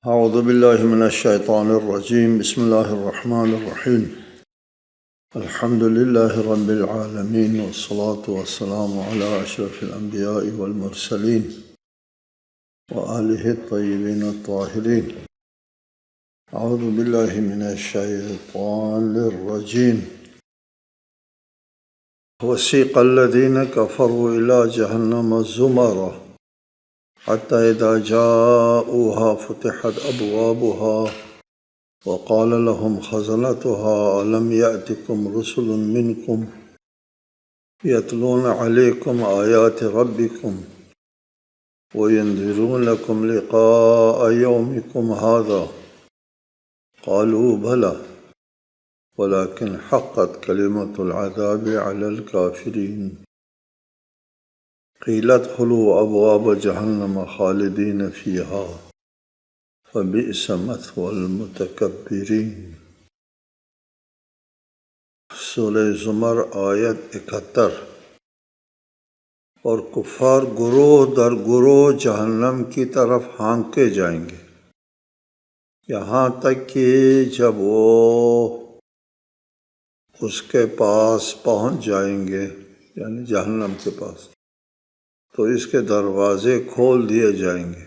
أعوذ بالله من الشيطان الرجيم. بسم الله الرحمن الرحيم. الحمد لله رب العالمين، والصلاة والسلام على أشرف الأنبياء والمرسلين وآله الطيبين الطاهرين. أعوذ بالله من الشيطان الرجيم. وسيق الذين كفروا إلى جهنم زمرًا حتى إذا جاءوها فتحت أبوابها وقال لهم خزنتها ألم يأتكم رسل منكم يتلون عليكم آيات ربكم وينذرونكم لقاء يومكم هذا قالوا بلى ولكن حقت كلمة العذاب على الكافرين قيل ادخلوا أبواب جهنم خالدين فيها فبئس مثوى المتكبرین۔ سورہ زمر آیت 71۔ اور کفار گروہ در گروہ جہنم کی طرف ہانکے جائیں گے یہاں تک کہ جب وہ اس کے پاس پہنچ جائیں گے، یعنی جہنم کے پاس، تو اس کے دروازے کھول دیے جائیں گے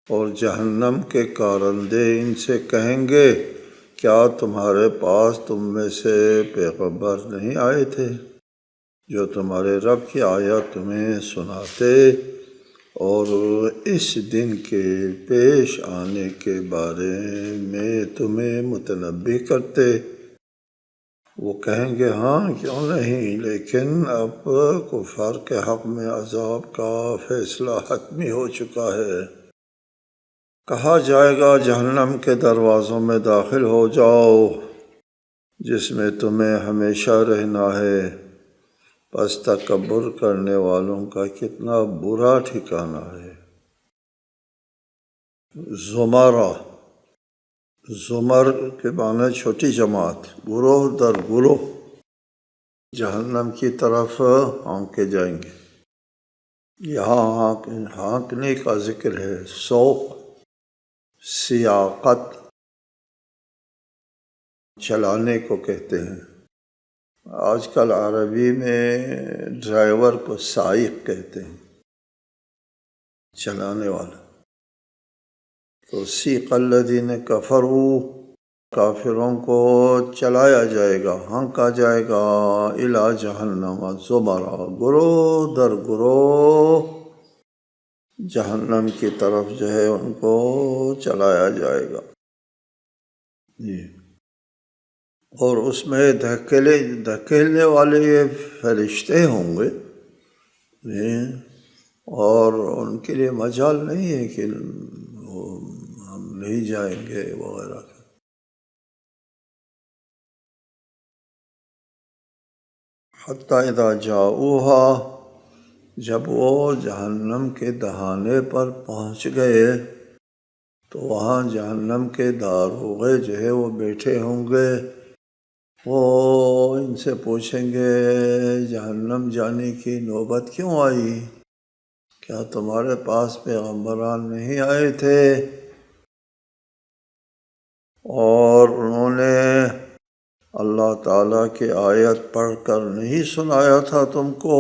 اور جہنم کے کارندے ان سے کہیں گے کیا تمہارے پاس تم میں سے پیغمبر نہیں آئے تھے جو تمہارے رب کی آیات تمہیں سناتے اور اس دن کے پیش آنے کے بارے میں تمہیں متنبہ کرتے؟ وہ کہیں گے ہاں کیوں نہیں، لیکن اب کفار کے حق میں عذاب کا فیصلہ حتمی ہو چکا ہے۔ کہا جائے گا جہنم کے دروازوں میں داخل ہو جاؤ جس میں تمہیں ہمیشہ رہنا ہے، پس تکبر کرنے والوں کا کتنا برا ٹھکانہ ہے۔ زمرہ، زمر کے معنی چھوٹی جماعت، گروہ در گروہ جہنم کی طرف ہانکے جائیں گے۔ یہاں ہانکنے کا ذکر ہے، سوق، سیاقت چلانے کو کہتے ہیں۔ آج کل عربی میں ڈرائیور کو سائق کہتے ہیں، چلانے والا۔ تو سیق الذین کفروا، کافروں کو چلایا جائے گا، ہانکا جائے گا، الی جہنم زمرا، گروہ در گروہ جہنم کی طرف جو ہے ان کو چلایا جائے گا۔ اور اس میں دھکیلنے والے فرشتے ہوں گے اور ان کے لیے مجال نہیں ہے کہ ہم نہیں جائیں گے وغیرہ۔ حتی اذا جاؤوہا، جب وہ جہنم کے دہانے پر پہنچ گئے تو وہاں جہنم کے داروغے جو ہے وہ بیٹھے ہوں گے، وہ ان سے پوچھیں گے جہنم جانے کی نوبت کیوں آئی؟ کیا تمہارے پاس پیغمبران نہیں آئے تھے اور انہوں نے اللہ تعالیٰ کی آیت پڑھ کر نہیں سنایا تھا تم کو،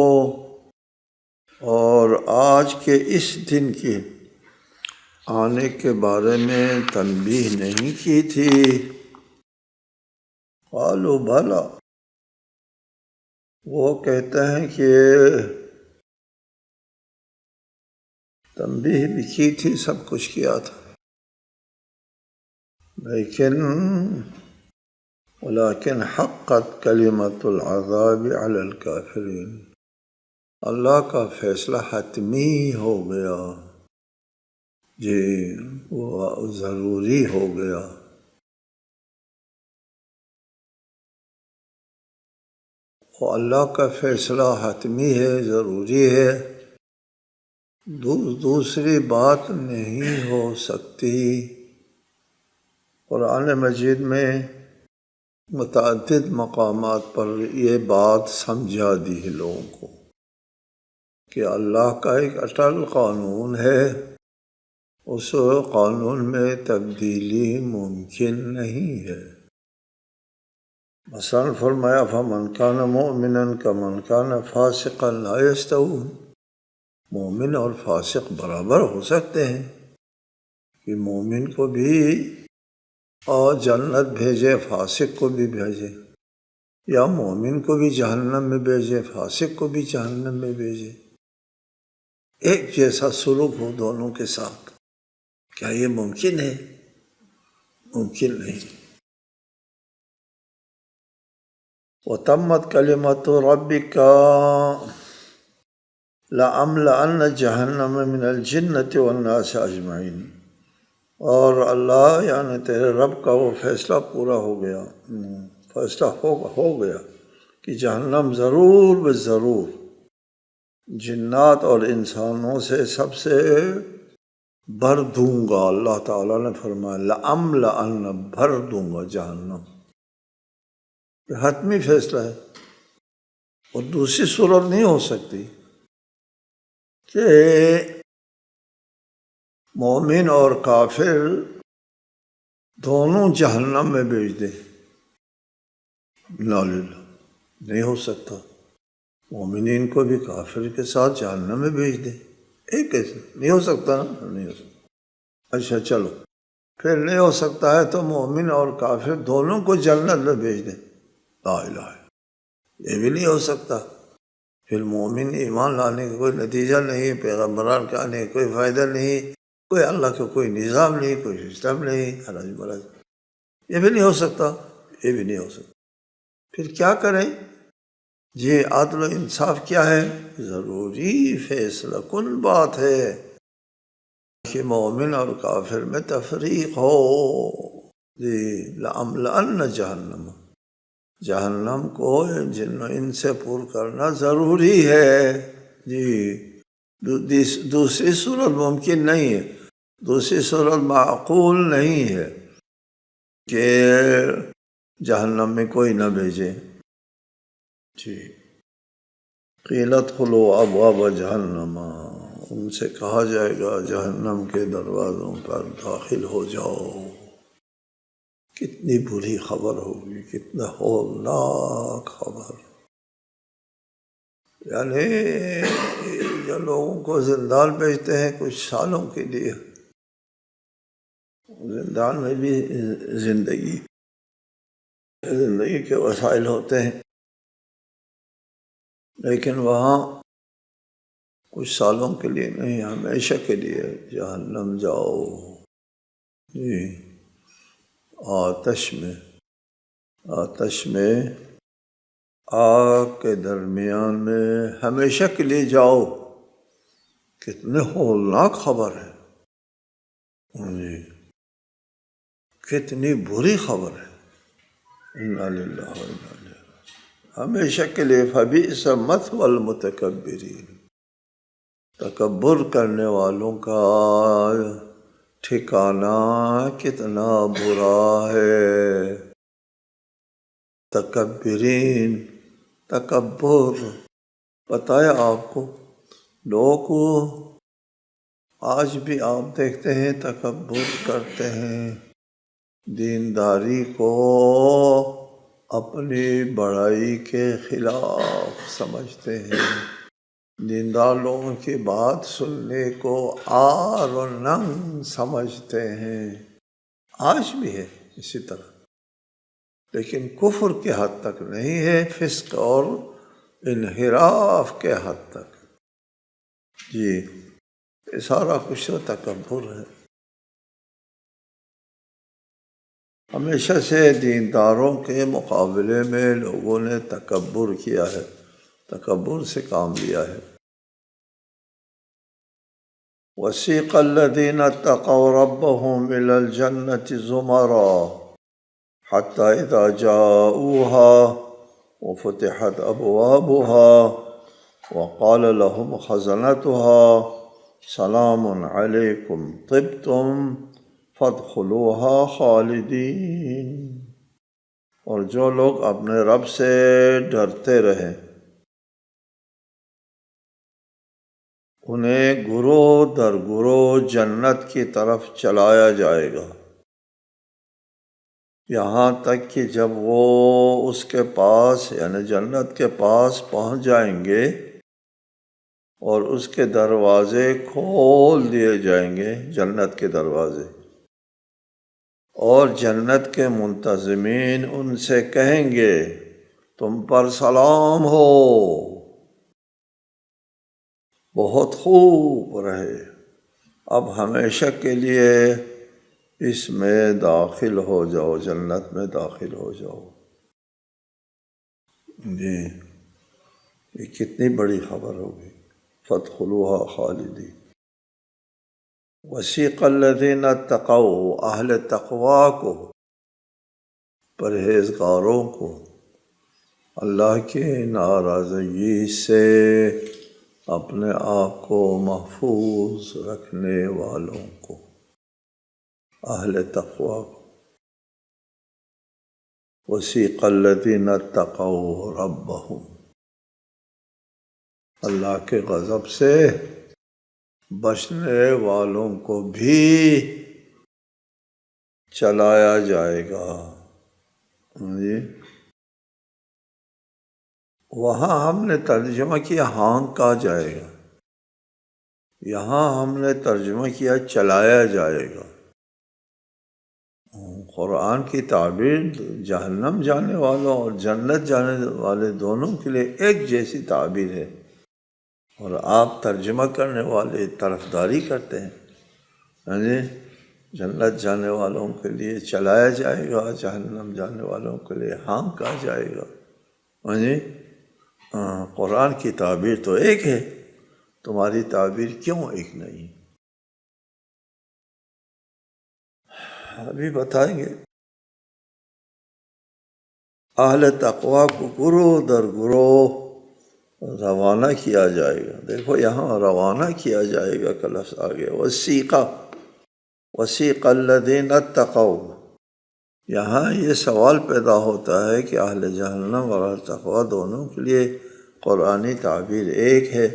اور آج کے اس دن کے آنے کے بارے میں تنبیہ نہیں کی تھی؟ قالوا بھلا، وہ کہتے ہیں کہ تنبیہ بھی کی تھی، سب کچھ کیا تھا، لیکن حقت کلمۃ العذاب علی الکافرین، اللہ کا فیصلہ حتمی ہو گیا، جی وہ ضروری ہو گیا۔ وہ اللہ کا فیصلہ حتمی ہے، ضروری ہے، دوسری بات نہیں ہو سکتی۔ قرآن مجید میں متعدد مقامات پر یہ بات سمجھا دی ہے لوگوں کو کہ اللہ کا ایک اٹل قانون ہے اس قانون میں تبدیلی ممکن نہیں ہے۔ مثلاً فرمایا فمن کان مؤمنا کمن کان فاسقا لا یستوون، مومن اور فاسق برابر ہو سکتے ہیں کہ مومن کو بھی اور جنت بھیجے، فاسق کو بھی بھیجے، یا مومن کو بھی جہنم میں بھیجے، فاسق کو بھی جہنم میں بھیجے، ایک جیسا سلوک ہو دونوں کے ساتھ۔ کیا یہ ممکن ہے؟ ممکن نہیں۔ وَتَمَّتْ كَلِمَةُ رَبِّكَ لَأَمْلَأَنَّ جَهَنَّمَ مِنَ الْجِنَّةِ وَالنَّاسِ أَجْمَعِينَ، اور اللہ یعنی تیرے رب کا وہ فیصلہ پورا ہو گیا، فیصلہ ہو گیا کہ جہنم ضرور بضرور جنات اور انسانوں سے سب سے بھر دوں گا۔ اللہ تعالیٰ نے فرمایا لَأَمْلَأَنَّ، بھر دوں گا جہنم۔ یہ حتمی فیصلہ ہے، اور دوسری صورت نہیں ہو سکتی کہ مومن اور کافر دونوں جہنم میں بھیج دے۔ لا للہ، نہیں ہو سکتا۔ مومنین کو بھی کافر کے ساتھ جہنم میں بھیج دے، ایک کیسے؟ نہیں ہو سکتا نا، نہیں ہو سکتا۔ اچھا چلو، پھر نہیں ہو سکتا ہے تو مومن اور کافر دونوں کو جنت میں بھیج دے، لا الہ، یہ بھی نہیں ہو سکتا۔ پھر مومن ایمان لانے کا کوئی نتیجہ نہیں، پیغمبران کا آنے کا کوئی فائدہ نہیں، کوئی اللہ کا کوئی نظام نہیں، کوئی سسٹم نہیں، حرج برج، یہ بھی نہیں ہو سکتا، یہ بھی نہیں ہو سکتا۔ پھر کیا کریں؟ یہ عدل و انصاف کیا ہے؟ ضروری فیصلہ کن بات ہے کہ مومن اور کافر میں تفریق ہو۔ جی لَأَمْلَأَنَّ جہنم، جہنم کو جن و ان سے پور کرنا ضروری ہے۔ جی دوسری صورت ممکن نہیں ہے، دوسری صورت معقول نہیں ہے کہ جہنم میں کوئی نہ بھیجے۔ جی قیل ادخلوا ابواب جہنم، ان سے کہا جائے گا جہنم کے دروازوں پر داخل ہو جاؤ۔ کتنی بری خبر ہوگی، کتنا ہولناک خبر۔ یعنی جو لوگوں کو زندان بھیجتے ہیں کچھ سالوں کے لیے، زندان میں بھی زندگی کے وسائل ہوتے ہیں، لیکن وہاں کچھ سالوں کے لیے نہیں، ہمیشہ کے لیے جہنم جاؤ۔ جی آتش میں آگ کے درمیان میں ہمیشہ کے لیے جاؤ۔ کتنے ہولناک خبر ہے، جی کتنی بری خبر ہے۔ انا للہ و انا الیہ راجعون، ہمیشہ کے لیے۔ فبئس مثوى المتکبرین، تکبر کرنے والوں کا ٹھکانہ کتنا برا ہے۔ تکبرین، تکبر، پتہ ہے آپ کو، لوگ آج بھی آپ دیکھتے ہیں تکبر کرتے ہیں، دینداری کو اپنی بڑائی کے خلاف سمجھتے ہیں، دیندار لوگوں کی بات سننے کو عار و ننگ سمجھتے ہیں۔ آج بھی ہے اسی طرح، لیکن کفر کے حد تک نہیں ہے، فسق اور انحراف کے حد تک۔ جی یہ سارا کچھ تو تکبر ہے۔ ہمیشہ سے دینداروں کے مقابلے میں لوگوں نے تکبر کیا ہے، تکبر سے کام لیا ہے۔ وَسِيقَ الَّذِينَ اتَّقَوْا رَبَّهُمْ إِلَى الْجَنَّةِ زُمَرًا حَتَّى إِذَا جَاءُوهَا وَفُتِحَتْ أَبْوَابُهَا وَقَالَ لَهُمْ خَزَنَتُهَا سَلَامٌ عَلَيْكُمْ طِبْتُمْ فَادْخُلُوهَا خَالِدِينَ، اور جو لوگ اپنے رب سے ڈرتے رہیں انہیں گروہ در گروہ جنت کی طرف چلایا جائے گا، یہاں تک کہ جب وہ اس کے پاس یعنی جنت کے پاس پہنچ جائیں گے اور اس کے دروازے کھول دیے جائیں گے، جنت کے دروازے، اور جنت کے منتظمین ان سے کہیں گے تم پر سلام ہو، بہت خوب رہے، اب ہمیشہ کے لیے اس میں داخل ہو جاؤ، جنت میں داخل ہو جاؤ۔ جی یہ کتنی بڑی خبر ہوگی، فادخلوها خالدین۔ وسیق الذین اتقوا، اہل تقوی کو، پرہیزگاروں کو، اللہ کی ناراضگی سے اپنے آپ کو محفوظ رکھنے والوں کو، اہل تقوی کو، وسیق الذین اتقوا ربہم، اللہ کے غضب سے بچنے والوں کو بھی چلایا جائے گا۔ جی وہاں ہم نے ترجمہ کیا ہانکا جائے گا، یہاں ہم نے ترجمہ کیا چلایا جائے گا۔ قرآن کی تعبیر جہنم جانے والوں اور جنت جانے والے دونوں کے لیے ایک جیسی تعبیر ہے، اور آپ ترجمہ کرنے والے طرفداری کرتے ہیں۔ ہاں جی جنت جانے والوں کے لیے چلایا جائے گا، جہنم جانے والوں کے لیے ہانکا جائے گا۔ ہاں جی قرآن کی تعبیر تو ایک ہے، تمہاری تعبیر کیوں ایک نہیں؟ ابھی بتائیں گے۔ اہل تقوی کو گروہ در گروہ روانہ کیا جائے گا۔ دیکھو یہاں روانہ کیا جائے گا کا لفظ آگے، وسیق الذین اتقوا، یہاں یہ سوال پیدا ہوتا ہے کہ اہل جہنم اور اہل تقوی دونوں کے لیے قرآنی تعبیر ایک ہے۔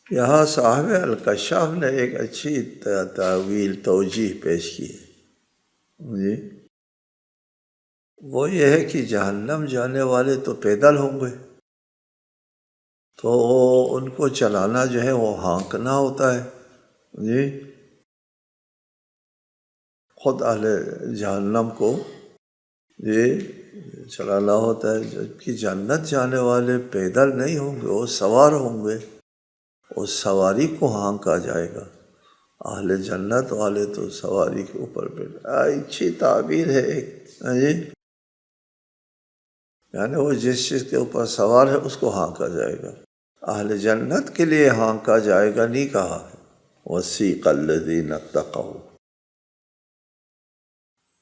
یہاں صاحب الکشاف نے ایک اچھی تعویل توجیہ پیش کی ہے جی، وہ یہ ہے کہ جہنم جانے والے تو پیدل ہوں گے، تو ان کو چلانا جو ہے وہ ہانکنا ہوتا ہے جی، خود اہل جہنم کو یہ چلانا ہوتا ہے، جبکہ جنت جانے والے پیدل نہیں ہوں گے، وہ سوار ہوں گے، اس سواری کو ہانکا جائے گا۔ اہل جنت والے تو سواری کے اوپر بیٹھ، اچھی تعبیر ہے ایک جی، یعنی وہ جس چیز کے اوپر سوار ہے اس کو ہانکا جائے گا۔ اہل جنت کے لیے ہانکا جائے گا نہیں کہا، وسیق الذین اتقوا۔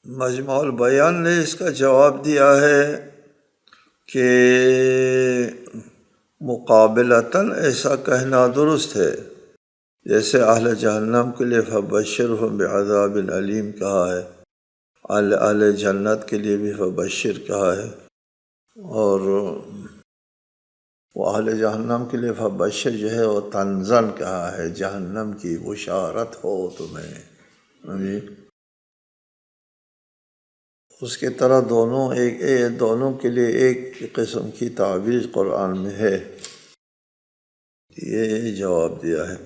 مجموع البیان نے اس کا جواب دیا ہے کہ مقابلتاً ایسا کہنا درست ہے، جیسے اہل جہنم کے لیے فبشرہم بعذاب علیم کہا ہے، اہل جنت کے لیے بھی فبشر کہا ہے، اور وہ اہل جہنم کے لیے فبشر جو ہے وہ تنزن کہا ہے، جہنم کی بشارت ہو تمہیں جی، اس کی طرح دونوں کے لیے ایک قسم کی تعبیر قرآن میں ہے، یہ جواب دیا ہے۔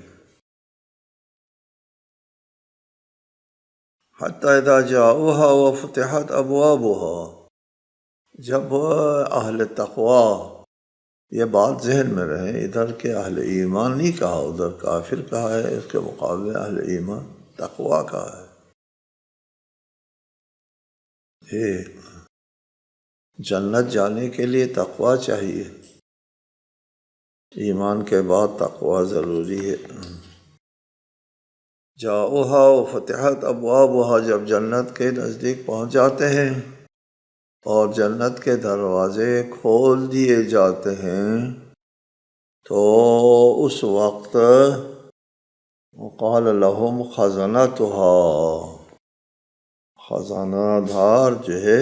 حتی اذا جاؤوها وفتحت ابوابها، جب اہل تقوی، یہ بات ذہن میں رہے، ادھر کے اہل ایمان نہیں کہا، ادھر کافر کہا ہے، اس کے مقابلے اہل ایمان تقوی کہا ہے۔ جنت جانے کے لیے تقوی چاہیے، ایمان کے بعد تقوی ضروری ہے۔ جاؤوها وفتحت ابوابها، جب جنت کے نزدیک پہنچ جاتے ہیں اور جنت کے دروازے کھول دیے جاتے ہیں، تو اس وقت وقال لهم خزنتها، خزانہ دار جو ہے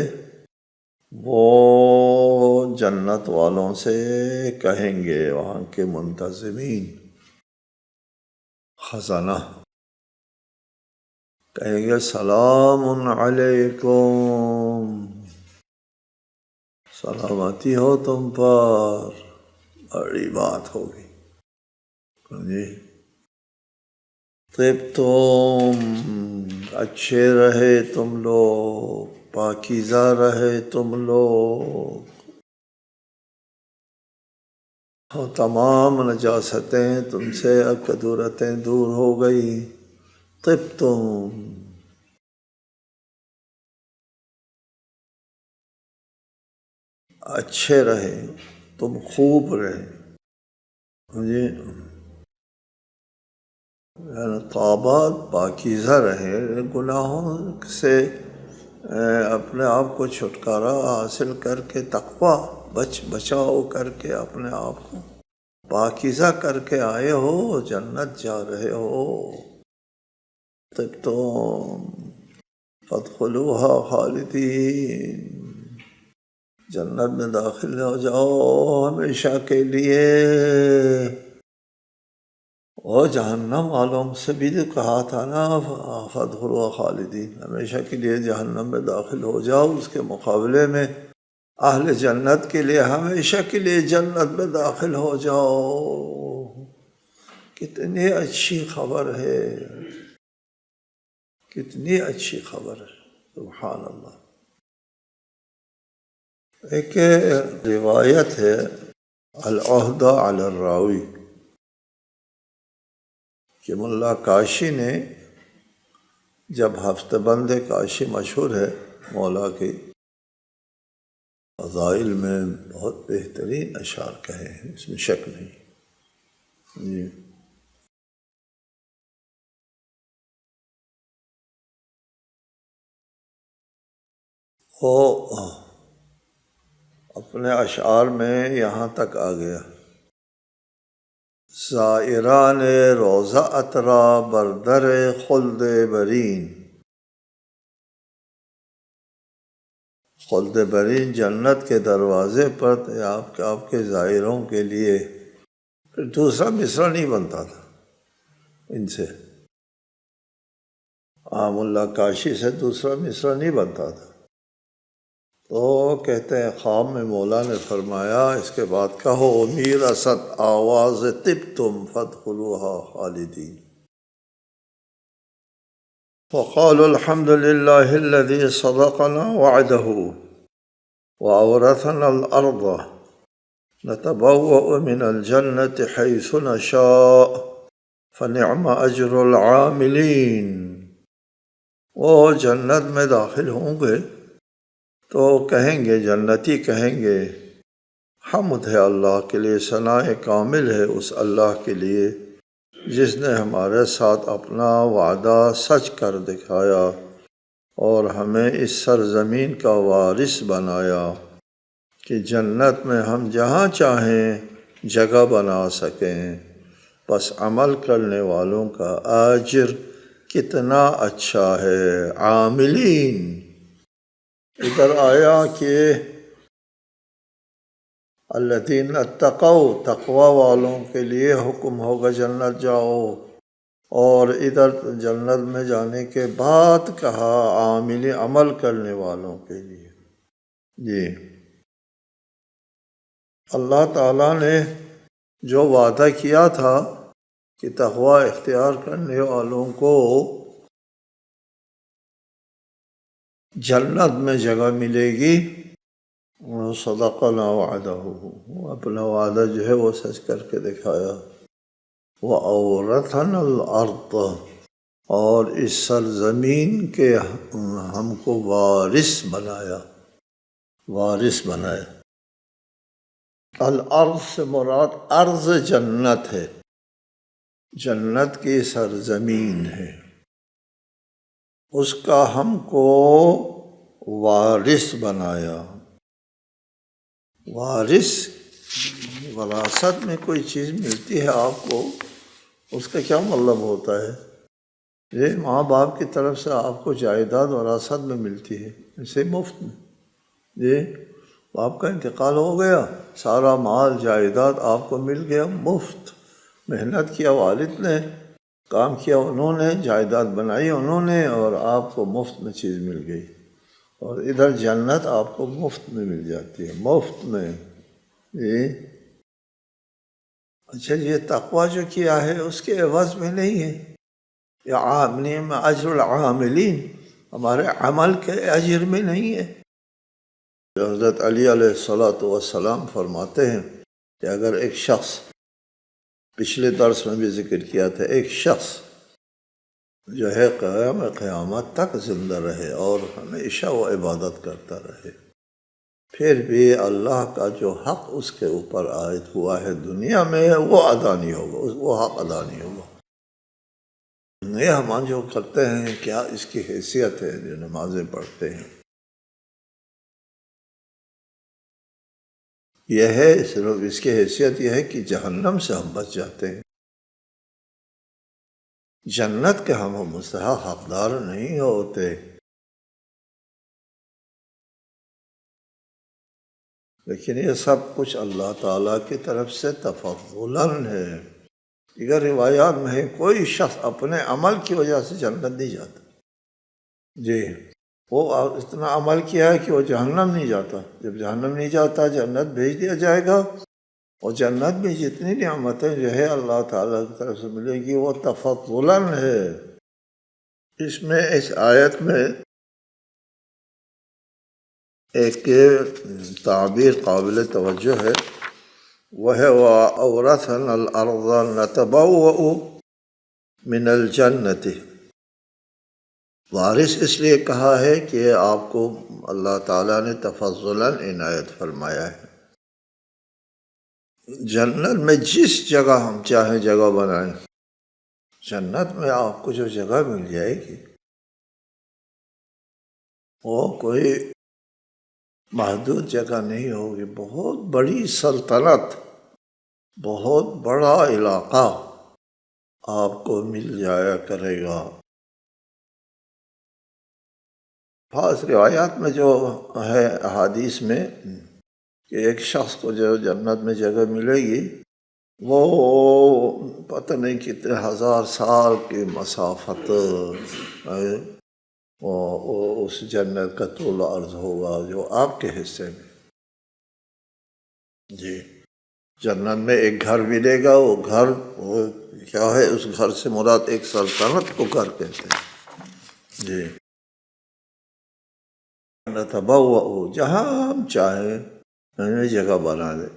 وہ جنت والوں سے کہیں گے، وہاں کے منتظمین خزانہ کہیں گے سلام علیکم، سلامتی ہو تم پر. بڑی بات ہوگی جی. طب تم اچھے رہے تم لوگ، پاکیزہ رہے تم لوگ، اور تمام نجاستیں تم سے کدورتیں دور ہو گئی. طب تم اچھے رہے، تم خوب رہے جی. طابات پاکیزہ رہے، گناہوں سے اپنے آپ کو چھٹکارا حاصل کر کے تقویٰ بچاؤ کر کے اپنے آپ کو پاکیزہ کر کے آئے ہو، جنت جا رہے ہو. تب تو فادخلوہا خالدین، جنت میں داخل ہو جاؤ ہمیشہ کے لیے. اور جہنم والوں سے بھی تو کہا تھا نا فادخلوہا خالدین، ہمیشہ کے لیے جہنم میں داخل ہو جاؤ. اس کے مقابلے میں اہل جنت کے لیے ہمیشہ کے لیے جنت میں داخل ہو جاؤ. کتنی اچھی خبر ہے، کتنی اچھی خبر ہے، سبحان اللہ. ایک روایت ہے العہدہ علی الراوی کہ ملا کاشی نے جب ہفتہ بند کاشی مشہور ہے مولا کے فضائل میں بہت بہترین اشعار کہے ہیں، اس میں شک نہیں جی. وہ اپنے اشعار میں یہاں تک آ گیا: زائران روضہ اترا بردر خلد برین. خلد برین جنت کے دروازے پر آپ کے زائروں کے لیے. پھر دوسرا مصرع نہیں بنتا تھا ان سے، ملا کاشی سے دوسرا مصرع نہیں بنتا تھا. تو کہتے ہیں خواب میں مولا نے فرمایا اس کے بعد کہو میرست آواز طبتم فادخلوہا خالدین. وقالوا الحمد لله الذي صدقنا وعده وأورثنا الأرض نتبوأ من الجنة حيث نشاء فنعم أجر العاملين. وہ جنت میں داخل ہوں گے تو کہیں گے، جنتی کہیں گے حمد ہے اللہ کے لیے، ثناء کامل ہے اس اللہ کے لیے جس نے ہمارے ساتھ اپنا وعدہ سچ کر دکھایا اور ہمیں اس سرزمین کا وارث بنایا کہ جنت میں ہم جہاں چاہیں جگہ بنا سکیں. بس عمل کرنے والوں کا اجر کتنا اچھا ہے. عاملین ادھر آیا کہ الذین اتقوا، تقوی والوں کے لیے حکم ہوگا جنت جاؤ، اور ادھر جنت میں جانے کے بعد کہا عامل عمل کرنے والوں کے لیے. جی اللہ تعالیٰ نے جو وعدہ کیا تھا کہ تقوی اختیار کرنے والوں کو جنت میں جگہ ملے گی، صدقنا وعدہ، اپنا وعدہ جو ہے وہ سچ کر کے دکھایا. وَأَوْرَثَنَا الْأَرْضَ، اور اس سرزمین کے ہم کو وارث بنایا، وارث بنایا. الارض سے مراد ارض جنت ہے، جنت کی سرزمین ہے، اس کا ہم کو وارث بنایا. وارث، وراثت میں کوئی چیز ملتی ہے آپ کو، اس کا کیا مطلب ہوتا ہے؟ یہ ماں باپ کی طرف سے آپ کو جائیداد وراثت میں ملتی ہے، اسے مفت میں. جی آپ کا انتقال ہو گیا، سارا مال جائیداد آپ کو مل گیا مفت، محنت کیا والد نے، کام کیا انہوں نے، جائیداد بنائی انہوں نے، اور آپ کو مفت میں چیز مل گئی، اور ادھر جنت آپ کو مفت میں مل جاتی ہے، مفت میں۔ جی اچھا، یہ تقویٰ جو کیا ہے اس کے عوض میں نہیں ہے، یہ عاملین اجر العاملین، ہمارے عمل کے اجر میں نہیں ہے۔ حضرت علی علیہ السلام فرماتے ہیں کہ اگر ایک شخص، پچھلے درس میں بھی ذکر کیا تھا، ایک شخص جو ہے قیامت تک زندہ رہے اور ہمیشہ وہ عبادت کرتا رہے، پھر بھی اللہ کا جو حق اس کے اوپر عائد ہوا ہے دنیا میں وہ ادا نہیں ہوگا، وہ حق ادا نہیں ہوگا۔ یہ ہم جو کرتے ہیں کیا اس کی حیثیت ہے، جو نمازیں پڑھتے ہیں، یہ ہے صرف اس کی حیثیت یہ ہے کہ جہنم سے ہم بچ جاتے ہیں، جنت کے ہم مستحق حقدار نہیں ہوتے۔ لیکن یہ سب کچھ اللہ تعالیٰ کی طرف سے تفضلاً ہے۔ دیگر روایات میں ہے کوئی شخص اپنے عمل کی وجہ سے جنت نہیں جاتا، جی وہ اتنا عمل کیا ہے کہ وہ جہنم نہیں جاتا، جب جہنم نہیں جاتا جنت بھیج دیا جائے گا، اور جنت میں جتنی نعمتیں جو ہے اللہ تعالیٰ کی طرف سے ملے گی وہ تفضلاً ہے۔ اس میں اس آیت میں ایک تعبیر قابل توجہ ہے، وہ ہے وَأَوْرَثَنَا الْأَرْضَ نَتَبَوَّأُ مِنَ الْجَنَّةِ۔ وارث اس لیے کہا ہے کہ آپ کو اللہ تعالیٰ نے تفضلاً عنایت فرمایا ہے، جنت میں جس جگہ ہم چاہیں جگہ بنائیں، جنت میں آپ کو جو جگہ مل جائے گی وہ کوئی محدود جگہ نہیں ہوگی، بہت بڑی سلطنت، بہت بڑا علاقہ آپ کو مل جایا کرے گا۔ بعض روایات میں جو ہے احادیث میں کہ ایک شخص کو جو جنت میں جگہ ملے گی وہ پتہ نہیں کتنے ہزار سال کی مسافت اس جنت کا طول و عرض ہوگا جو آپ کے حصے میں۔ جی جنت میں ایک گھر ملے گا، وہ گھر وہ کیا ہے، اس گھر سے مراد ایک سلطنت کو گھر کہتے ہیں۔ جی نتبوأ، جہاں ہم چاہیں ہمیں جگہ بنا دیں۔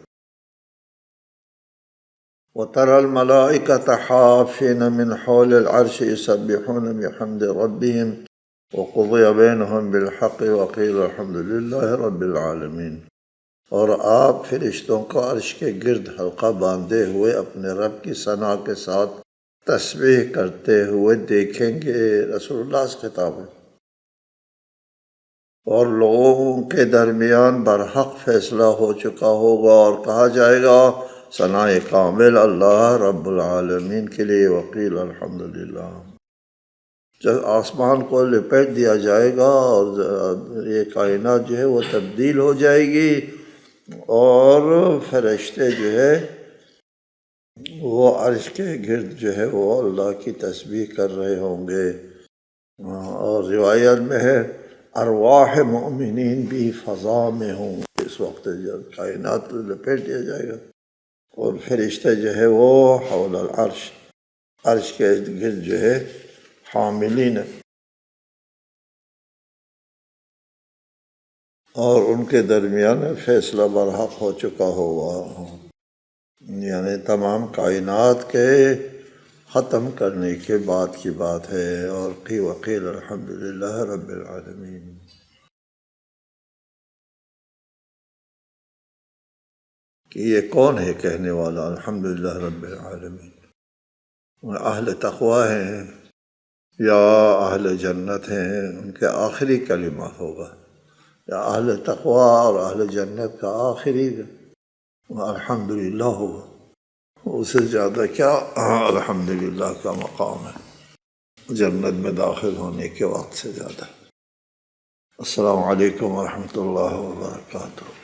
وَتَرَى الْمَلَائِكَةَ حَافِّينَ مِنْ حَوْلِ الْعَرْشِ يُسَبِّحُونَ بِحَمْدِ رَبِّهِمْ وَقُضِيَ بَيْنَهُمْ بِالْحَقِّ وَقِيلَ الْحَمْدُ لِلَّهِ رَبِّ الْعَالَمِينَ۔ اور آپ فرشتوں کو عرش کے گرد حلقہ باندھے ہوئے اپنے رب کی ثنا کے ساتھ تسبیح کرتے ہوئے دیکھیں گے، رسول اللہ سے خطاب ہے، اور لوگوں کے درمیان برحق فیصلہ ہو چکا ہوگا اور کہا جائے گا ثناء کامل اللہ رب العالمین کے لیے، وقیل الحمدللہ۔ جب آسمان کو لپیٹ دیا جائے گا اور یہ کائنات جو ہے وہ تبدیل ہو جائے گی، اور فرشتے جو ہے وہ عرش کے گرد جو ہے وہ اللہ کی تسبیح کر رہے ہوں گے، اور روایت میں ہے ارواح مومنین بھی فضا میں ہوں گے اس وقت جب کائنات لپیٹ دیا جائے گا، اور فرشتے جو ہے وہ حول العرش، عرش کے گرد جو ہے حاملین، اور ان کے درمیان فیصلہ برحق ہو چکا ہوگا، یعنی تمام کائنات کے ختم کرنے کے بعد کی بات ہے، اور وقیل الحمدللہ رب العالمین۔ کہ یہ کون ہے کہنے والا الحمدللہ رب العالمین؟ اہل تقویٰ ہیں یا اہل جنت ہیں، ان کے آخری کلمات ہوگا، یا اہل تقویٰ اور اہل جنت کا آخری الحمدللہ ہوگا، اس سے زیادہ کیا الحمدللہ کا مقام ہے جنت میں داخل ہونے کے وقت سے زیادہ۔ السلام علیکم ورحمۃ اللہ وبرکاتہ۔